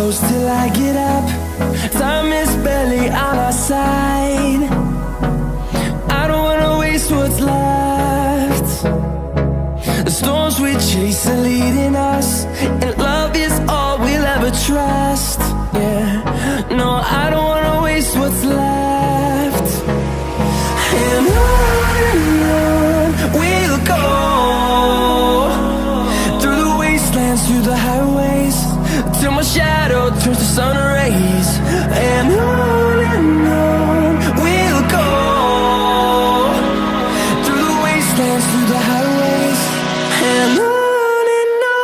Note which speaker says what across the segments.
Speaker 1: close till I get up. Time is barely on our side. I don't wanna waste what's left. The storms we chase are leading us, and love is all we'll ever trust. Yeah, no, I don't wanna waste what's left. And on we'll go, through the wastelands, through the highways, till my shadow turns to sun rays. And on we'll go, through the wastelands, through the highways, and on we'll go.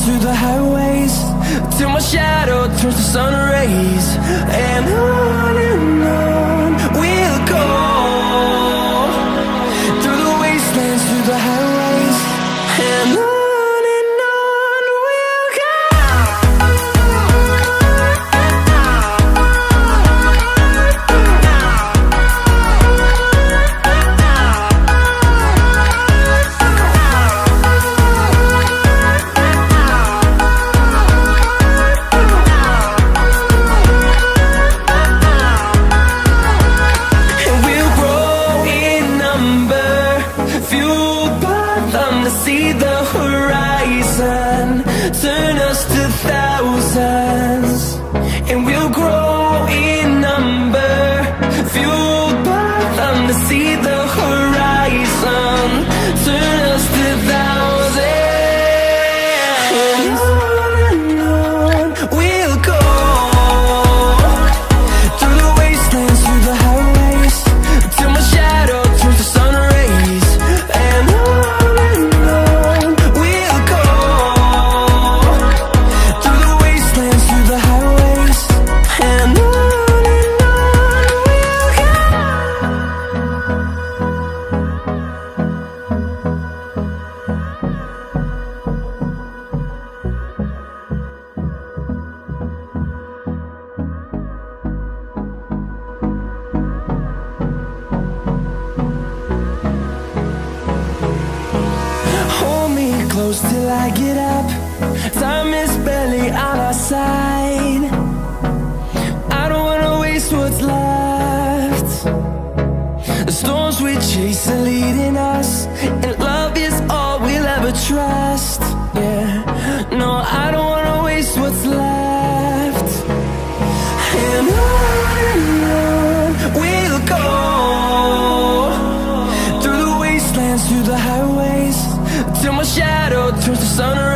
Speaker 1: Through the highways, till my shadow turns to sun rays. And on we'll go, through the wastelands, through the highways, and on we'll go. See the horizon, turn us to thousands, and we'll grow in number, fueled by them. To see the horizon, turn us to thousands, and on we'll go, through the wastelands, through the highways, till my shadow turns to sun rays. And close till I get up. Time is barely on our side. I don't wanna waste what's left. The storms we chase are leading us, and love is all we'll ever trust. Yeah, no, I don't wanna waste what's left. And on we'll go, through the wastelands, through the highways, till my shadow turns to sun rays.